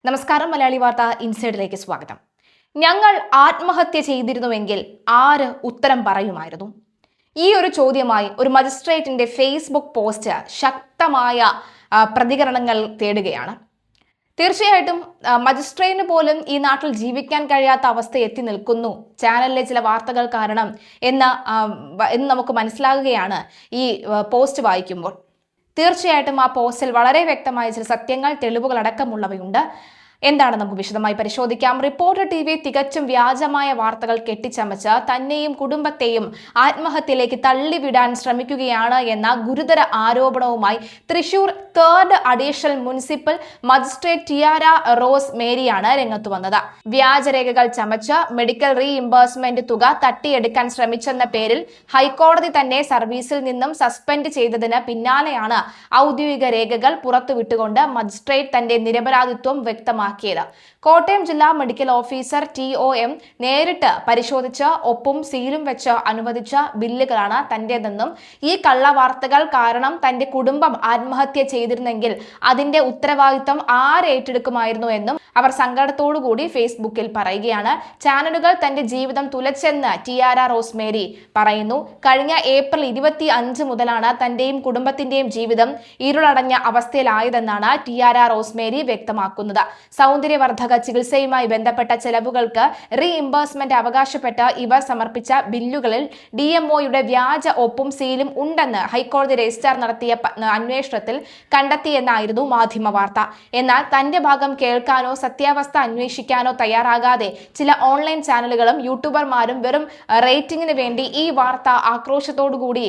നമസ്കാരം. മലയാളി വാർത്ത ഇൻസൈഡിലേക്ക് സ്വാഗതം. ഞങ്ങൾ ആത്മഹത്യ ചെയ്തിരുന്നുവെങ്കിൽ ആര് ഉത്തരം പറയുമായിരുന്നു? ഈ ഒരു ചോദ്യമായി ഒരു മജിസ്ട്രേറ്റിന്റെ ഫേസ്ബുക്ക് പോസ്റ്റ് ശക്തമായ പ്രതികരണങ്ങൾ തേടുകയാണ്. തീർച്ചയായിട്ടും മജിസ്ട്രേറ്റിന് പോലും ഈ നാട്ടിൽ ജീവിക്കാൻ കഴിയാത്ത അവസ്ഥ എത്തി നിൽക്കുന്നു ചാനലിലെ ചില വാർത്തകൾ കാരണം എന്ന് നമുക്ക് മനസ്സിലാകുകയാണ് ഈ പോസ്റ്റ് വായിക്കുമ്പോൾ. തീർച്ചയായിട്ടും ആ പോസ്റ്റിൽ വളരെ വ്യക്തമായ ചില സത്യങ്ങൾ, തെളിവുകൾ അടക്കമുള്ളവയുണ്ട്. എന്താണ് നമുക്ക് വിശദമായി പരിശോധിക്കാം. റിപ്പോർട്ടർ TV തികച്ചും വ്യാജമായ വാർത്തകൾ കെട്ടിച്ചമച്ച് തന്നെയും കുടുംബത്തെയും ആത്മഹത്യയിലേക്ക് തള്ളിവിടാൻ ശ്രമിക്കുകയാണ് എന്ന ഗുരുതര ആരോപണവുമായി Thrissur 3rd additional municipal magistrate Tiara Rose മേരിയാണ് രംഗത്തു വന്നത്. വ്യാജരേഖകൾ ചമച്ച് മെഡിക്കൽ റീഇംബേഴ്സ്മെന്റ് തുക തട്ടിയെടുക്കാൻ ശ്രമിച്ചെന്ന പേരിൽ ഹൈക്കോടതി തന്നെ സർവീസിൽ നിന്നും സസ്പെൻഡ് ചെയ്തതിന് പിന്നാലെയാണ് ഔദ്യോഗിക രേഖകൾ പുറത്തുവിട്ടുകൊണ്ട് മജിസ്ട്രേറ്റ് തന്റെ നിരപരാധിത്വം വ്യക്തമാക്കിയത്. കോട്ടയം ജില്ലാ മെഡിക്കൽ ഓഫീസർ TOM നേരിട്ട് പരിശോധിച്ച് ഒപ്പും സീലും വെച്ച് അനുവദിച്ച ബില്ലുകളാണ് തന്റേതെന്നും ഈ കള്ളവാർത്തകൾ കാരണം തന്റെ കുടുംബം ആത്മഹത്യ ചെയ്തിരുന്നെങ്കിൽ അതിന്റെ ഉത്തരവാദിത്വം ആരേറ്റെടുക്കുമായിരുന്നു എന്നും അവർ സങ്കടത്തോടുകൂടി ഫേസ്ബുക്കിൽ പറയുകയാണ്. ചാനലുകൾ തന്റെ ജീവിതം തുലച്ചെന്ന് ടിയാര റോസ് മേരി പറയുന്നു. കഴിഞ്ഞ ഏപ്രിൽ 25 മുതലാണ് തന്റെയും കുടുംബത്തിന്റെയും ജീവിതം ഇരുളടഞ്ഞ അവസ്ഥയിലായതെന്നാണ് ടിയാര റോസ് മേരി വ്യക്തമാക്കുന്നത്. സൗന്ദര്യവർദ്ധക ചികിത്സയുമായി ബന്ധപ്പെട്ട ചെലവുകൾക്ക് റീഇംബേഴ്സ്മെന്റ് അവകാശപ്പെട്ട് ഇവർ സമർപ്പിച്ച ബില്ലുകളിൽ DMOയുടെ വ്യാജ ഒപ്പും സീലും ഉണ്ടെന്ന് ഹൈക്കോടതി രജിസ്ട്രാർ നടത്തിയ അന്വേഷണത്തിൽ കണ്ടെത്തിയെന്നായിരുന്നു മാധ്യമ വാർത്ത. എന്നാൽ തന്റെ ഭാഗം കേൾക്കാനോ സത്യാവസ്ഥ അന്വേഷിക്കാനോ തയ്യാറാകാതെ ചില ഓൺലൈൻ ചാനലുകളും യൂട്യൂബർമാരും വെറും റേറ്റിംഗിന് വേണ്ടി ഈ വാർത്ത ആക്രോശത്തോടുകൂടി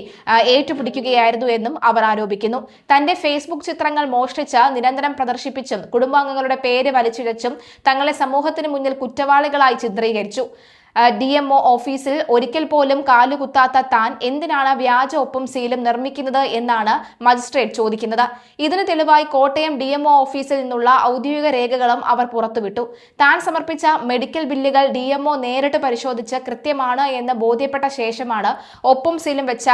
ഏറ്റുപിടിക്കുകയായിരുന്നു എന്നും അവർ ആരോപിക്കുന്നു. തന്റെ ഫേസ്ബുക്ക് ചിത്രങ്ങൾ മോഷ്ടിച്ച് നിരന്തരം പ്രദർശിപ്പിച്ചും കുടുംബാംഗങ്ങളുടെ പേര് വലിച്ചിഴച്ചും തങ്ങളെ സമൂഹത്തിന് മുന്നിൽ കുറ്റവാളികളായി ചിത്രീകരിച്ചു. DMO ഓഫീസിൽ ഒരിക്കൽ പോലും കാലുകുത്താത്ത താൻ എന്തിനാണ് വ്യാജ ഒപ്പും സീലും നിർമ്മിക്കുന്നത് എന്നാണ് മജിസ്ട്രേറ്റ് ചോദിക്കുന്നത്. ഇതിന് തെളിവായി കോട്ടയം DMO ഓഫീസിൽ നിന്നുള്ള ഔദ്യോഗിക രേഖകളും അവർ പുറത്തുവിട്ടു. താൻ സമർപ്പിച്ച മെഡിക്കൽ ബില്ലുകൾ DMO നേരിട്ട് പരിശോധിച്ച് കൃത്യമാണ് എന്ന് ബോധ്യപ്പെട്ട ശേഷമാണ് ഒപ്പും സീലും വെച്ച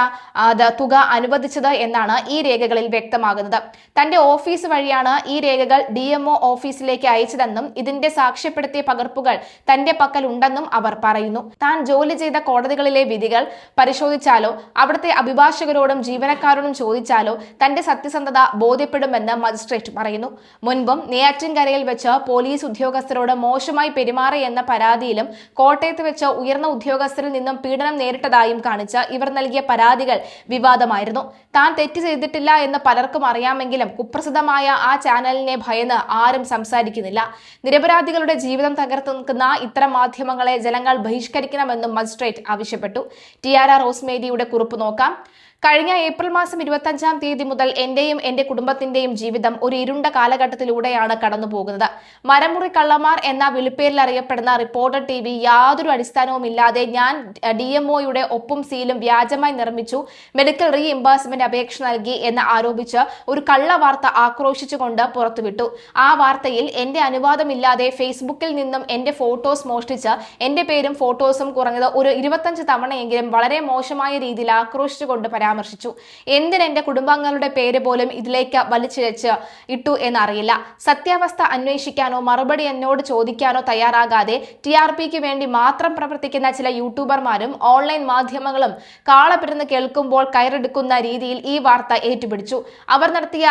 തുക അനുവദിച്ചത് എന്നാണ് ഈ രേഖകളിൽ വ്യക്തമാകുന്നത്. തന്റെ ഓഫീസ് വഴിയാണ് ഈ രേഖകൾ DMO ഓഫീസിലേക്ക് അയച്ചതെന്നും ഇതിന്റെ സാക്ഷ്യപ്പെടുത്തിയ പകർപ്പുകൾ തന്റെ പക്കൽ ഉണ്ടെന്നും അവർ പറയുന്നു. താൻ ജോലി ചെയ്ത കോടതികളിലെ വിധികൾ പരിശോധിച്ചാലോ അവിടുത്തെ അഭിഭാഷകരോടും ജീവനക്കാരോടും ചോദിച്ചാലോ തന്റെ സത്യസന്ധത ബോധ്യപ്പെടുമെന്ന് മജിസ്ട്രേറ്റ് പറയുന്നു. മുൻപും നെയ്യാറ്റിൻകരയിൽ വെച്ച് പോലീസ് ഉദ്യോഗസ്ഥരോട് മോശമായി പെരുമാറി എന്ന പരാതിയിലും കോട്ടയത്ത് വെച്ച് ഉയർന്ന ഉദ്യോഗസ്ഥരിൽ നിന്നും പീഡനം നേരിട്ടതായും കാണിച്ച് ഇവർ നൽകിയ പരാതികൾ വിവാദമായിരുന്നു. താൻ തെറ്റ് ചെയ്തിട്ടില്ല എന്ന് പലർക്കും അറിയാമെങ്കിലും കുപ്രസിദ്ധമായ ആ ചാനലിനെ ഭയന്ന് ആരും സംസാരിക്കുന്നില്ല. നിരപരാധികളുടെ ജീവിതം തകർത്തു നിൽക്കുന്ന ഇത്തരം മാധ്യമങ്ങളെ ജനങ്ങൾ ബഹിഷ്കരിക്കണമെന്നും മജിസ്ട്രേറ്റ് ആവശ്യപ്പെട്ടു. ടിയാര റോസ് മേരിയുടെ കുറിപ്പ് നോക്കാം. കഴിഞ്ഞ ഏപ്രിൽ മാസം 25-ാം തീയതി മുതൽ എന്റെയും എന്റെ കുടുംബത്തിന്റെയും ജീവിതം ഒരു ഇരുണ്ട കാലഘട്ടത്തിലൂടെയാണ് കടന്നു പോകുന്നത്. മരമുറി കള്ളന്മാർ എന്ന വിളിപ്പേരിൽ അറിയപ്പെടുന്ന റിപ്പോർട്ടർ TV യാതൊരു അടിസ്ഥാനവുമില്ലാതെ ഞാൻ DMOയുടെ ഒപ്പും സീലും വ്യാജമായി നിർമ്മിച്ചു, മെഡിക്കൽ റീഇംബേഴ്സ്മെന്റ് അപേക്ഷ നൽകി എന്ന് ആരോപിച്ച് ഒരു കള്ളവാർത്ത ആക്രോശിച്ചുകൊണ്ട് പുറത്തുവിട്ടു. ആ വാർത്തയിൽ എന്റെ അനുവാദമില്ലാതെ ഫേസ്ബുക്കിൽ നിന്നും എന്റെ ഫോട്ടോസ് മോഷ്ടിച്ച് എന്റെ പേരും ഫോട്ടോസും കുറഞ്ഞത് ഒരു 25 തവണയെങ്കിലും വളരെ മോശമായ രീതിയിൽ ആക്രോശിച്ചുകൊണ്ട് പരാമർശിച്ചു. എന്തിനെന്റെ കുടുംബാംഗങ്ങളുടെ പേര് പോലും ഇതിലേക്ക് വലിച്ചിഴച്ച് ഇട്ടു എന്നറിയില്ല. സത്യാവസ്ഥ അന്വേഷിക്കാനോ മറുപടി എന്നോട് ചോദിക്കാനോ തയ്യാറാകാതെ TRPക്ക് വേണ്ടി മാത്രം പ്രവർത്തിക്കുന്ന ചില യൂട്യൂബർമാരും ഓൺലൈൻ മാധ്യമങ്ങളും കാളപിരുന്ന് കേൾക്കുമ്പോൾ കയറെടുക്കുന്ന രീതിയിൽ ഈ വാർത്ത ഏറ്റുപിടിച്ചു. അവർ നടത്തിയ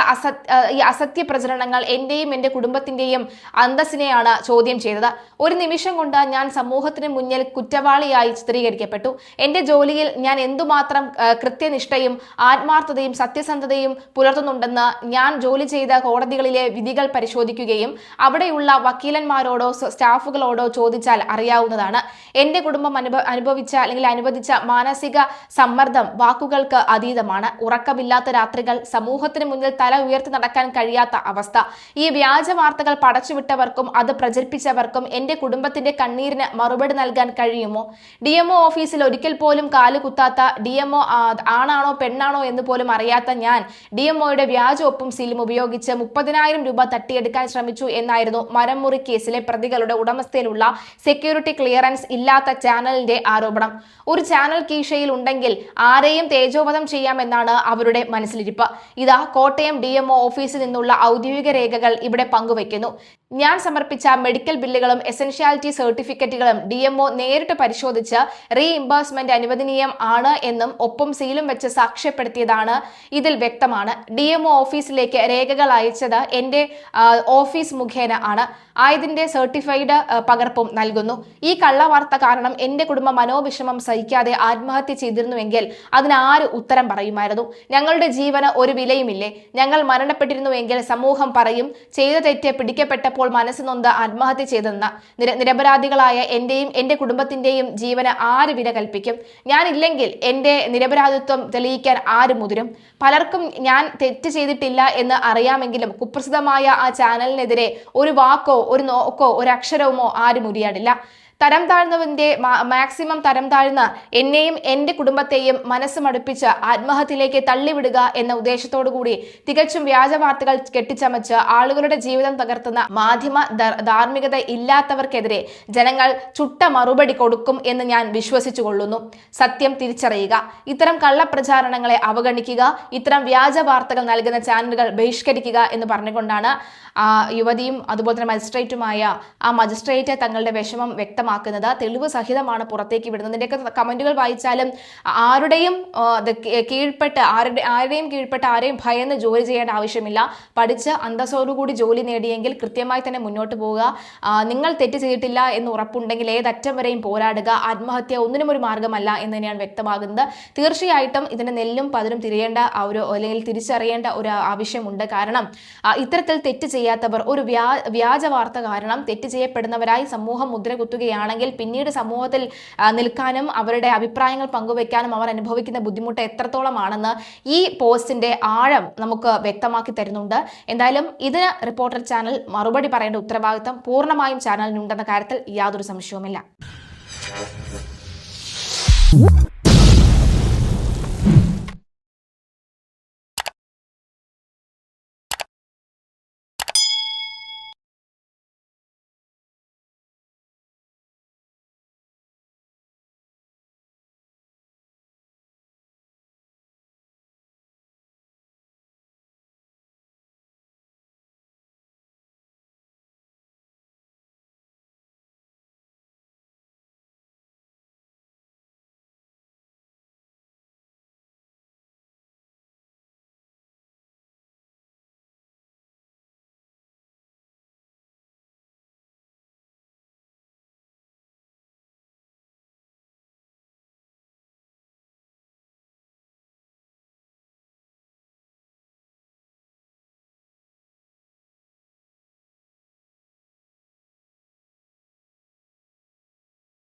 അസത്യ പ്രചരണങ്ങൾ എന്റെയും എന്റെ കുടുംബത്തിന്റെയും അന്തസ്സിനെയാണ് ചോദ്യം ചെയ്തത്. ഒരു നിമിഷം കൊണ്ട് ഞാൻ സമൂഹത്തിന് മുന്നിൽ കുറ്റവാളിയായി ചിത്രീകരിക്കപ്പെട്ടു. എന്റെ ജോലിയിൽ ഞാൻ എന്തുമാത്രം കൃത്യനിഷ്ഠയും ആത്മാർത്ഥതയും സത്യസന്ധതയും പുലർത്തുന്നുണ്ടെന്ന് ഞാൻ ജോലി ചെയ്ത കോടതികളിലെ വിധികൾ പരിശോധിക്കുകയും അവിടെയുള്ള വക്കീലന്മാരോടോ സ്റ്റാഫുകളോടോ ചോദിച്ചാൽ അറിയാവുന്നതാണ്. എന്റെ കുടുംബം അനുഭവിച്ച അല്ലെങ്കിൽ അനുവദിച്ച മാനസിക സമ്മർദ്ദം വാക്കുകൾക്ക് അതീതമാണ്. ഉറക്കമില്ലാത്ത രാത്രികൾ, സമൂഹത്തിന് മുന്നിൽ തല ഉയർത്തി നടക്കാൻ കഴിയാത്ത അവസ്ഥ. ഈ വ്യാജ വാർത്തകൾ പടച്ചുവിട്ടവർക്കും അത് പ്രചരിപ്പിച്ചവർക്കും എന്റെ കുടുംബത്തിന്റെ കണ്ണീരിന് മറുപടി നൽകാൻ കഴിയുമോ? DMO ഓഫീസിൽ ഒരിക്കൽ പോലും കാലുകുത്താത്ത, DMO ആണാണോ പെണ്ണാണോ എന്ന് പോലും അറിയാത്ത ഞാൻ DMOയുടെ വ്യാജ ഒപ്പും സീലും ഉപയോഗിച്ച് 30,000 രൂപ തട്ടിയെടുക്കാൻ ശ്രമിച്ചു എന്നായിരുന്നു മരമുറി കേസിലെ പ്രതികളുടെ ഉടമസ്ഥയിലുള്ള സെക്യൂരിറ്റി ക്ലിയറൻസ് ഇല്ലാത്ത ചാനലിന്റെ ആരോപണം. ഒരു ചാനൽ കീശയിൽ ഉണ്ടെങ്കിൽ ആരെയും തേജോവധം ചെയ്യാമെന്നാണ് അവരുടെ മനസ്സിലിരിപ്പ്. ഇതാ കോട്ടയം DMO ഓഫീസിൽ നിന്നുള്ള ഔദ്യോഗിക രേഖകൾ ഇവിടെ പങ്കുവയ്ക്കുന്നു. ഞാൻ സമർപ്പിച്ച മെഡിക്കൽ ബില്ലുകളും എസൻഷ്യാലിറ്റി സർട്ടിഫിക്കറ്റുകളും DMO നേരിട്ട് പരിശോധിച്ച് റീഇംബേഴ്സ്മെന്റ് അനുവദനീയം ആണ് എന്നും ഒപ്പം സീലും വെച്ച് സാക്ഷ്യപ്പെടുത്തിയതാണ് ഇതിൽ വ്യക്തമാണ്. DMO ഓഫീസിലേക്ക് രേഖകൾ അയച്ചത് എന്റെ ഓഫീസ് മുഖേന ആണ്. ആയതിന്റെ സർട്ടിഫൈഡ് പകർപ്പും നൽകുന്നു. ഈ കള്ളവാർത്ത കാരണം എന്റെ കുടുംബം മനോവിഷമം സഹിക്കാതെ ആത്മഹത്യ ചെയ്തിരുന്നുവെങ്കിൽ അതിന് ആര് ഉത്തരം പറയുമായിരുന്നു? ഞങ്ങളുടെ ജീവന് ഒരു വിലയുമില്ലേ? ഞങ്ങൾ മരണപ്പെട്ടിരുന്നുവെങ്കിൽ സമൂഹം പറയും ചെയ്ത തെറ്റ് പിടിക്കപ്പെട്ടപ്പോൾ മനസ്സ് നൊന്ത് ആത്മഹത്യ ചെയ്തെന്ന്. നിരപരാധികളായ എന്റെയും എന്റെ കുടുംബത്തിന്റെയും ജീവന് ആര് വില കൽപ്പിക്കും? ഞാനില്ലെങ്കിൽ എന്റെ നിരപരാധിത്വം തെളിയിക്കാൻ ആര് മുതിരും? പലർക്കും ഞാൻ തെറ്റ് ചെയ്തിട്ടില്ല എന്ന് അറിയാമെങ്കിലും കുപ്രസിദ്ധമായ ആ ചാനലിനെതിരെ ഒരു വാക്കോ ഒരു നോക്കോ ഒരു അക്ഷരവുമോ ആരും ഉരിയാടില്ല. തരം താഴ്ന്നവന്റെ മാക്സിമം തരം താഴ്ന്ന് എന്നെയും എന്റെ കുടുംബത്തെയും മനസ്സ് മടുപ്പിച്ച് ആത്മഹത്യയിലേക്ക് തള്ളിവിടുക എന്ന ഉദ്ദേശത്തോടു കൂടി തികച്ചും വ്യാജ വാർത്തകൾ കെട്ടിച്ചമച്ച് ആളുകളുടെ ജീവിതം തകർത്തുന്ന മാധ്യമ ധാർമ്മികത ഇല്ലാത്തവർക്കെതിരെ ജനങ്ങൾ ചുട്ട മറുപടി കൊടുക്കും എന്ന് ഞാൻ വിശ്വസിച്ചു കൊള്ളുന്നു. സത്യം തിരിച്ചറിയുക, ഇത്തരം കള്ളപ്രചാരണങ്ങളെ അവഗണിക്കുക, ഇത്തരം വ്യാജ വാർത്തകൾ നൽകുന്ന ചാനലുകൾ ബഹിഷ്കരിക്കുക എന്ന് പറഞ്ഞുകൊണ്ടാണ് യുവതിയും അതുപോലെ തന്നെ മജിസ്ട്രേറ്റുമായ ആ മജിസ്ട്രേറ്റ് തങ്ങളുടെ വിഷമം വ്യക്തമാക്കുന്നത്. തെളിവ് സഹിതമാണ് പുറത്തേക്ക് വിടുന്നത്. ഇതിൻ്റെയൊക്കെ കമന്റുകൾ വായിച്ചാലും ആരുടെയും കീഴ്പ്പെട്ട് ആരെയും ഭയന്ന് ജോലി ചെയ്യേണ്ട ആവശ്യമില്ല. പഠിച്ച് അന്തസ്സോടുകൂടി ജോലി നേടിയെങ്കിൽ കൃത്യമായി തന്നെ മുന്നോട്ട് പോവുക. നിങ്ങൾ തെറ്റ് ചെയ്തിട്ടില്ല എന്ന് ഉറപ്പുണ്ടെങ്കിൽ ഏതറ്റം വരെയും പോരാടുക. ആത്മഹത്യ ഒന്നിനും ഒരു മാർഗമല്ല എന്ന് തന്നെയാണ് വ്യക്തമാകുന്നത്. തീർച്ചയായിട്ടും ഇതിന്റെ നെല്ലും പതിരും തിരിയേണ്ട അല്ലെങ്കിൽ തിരിച്ചറിയേണ്ട ഒരു ആവശ്യമുണ്ട്. കാരണം ഇത്തരത്തിൽ തെറ്റ് ചെയ്യാത്തവർ ഒരു വ്യാജ വാർത്ത കാരണം തെറ്റ് ചെയ്യപ്പെടുന്നവരായി സമൂഹം മുദ്ര കുത്തുകയാണെങ്കിൽ പിന്നീട് സമൂഹത്തിൽ നിൽക്കാനും അവരുടെ അഭിപ്രായങ്ങൾ പങ്കുവെക്കാനും അവർ അനുഭവിക്കുന്ന ബുദ്ധിമുട്ട് എത്രത്തോളമാണെന്ന് ഈ പോസ്റ്റിന്റെ ആഴം നമുക്ക് വ്യക്തമാക്കി തരുന്നുണ്ട്. എന്തായാലും ഇതിന് റിപ്പോർട്ടർ ചാനൽ മറുപടി പറയേണ്ട ഉത്തരവാദിത്തം പൂർണ്ണമായും ചാനലിനുണ്ടെന്ന കാര്യത്തിൽ യാതൊരു സംശയവുമില്ല.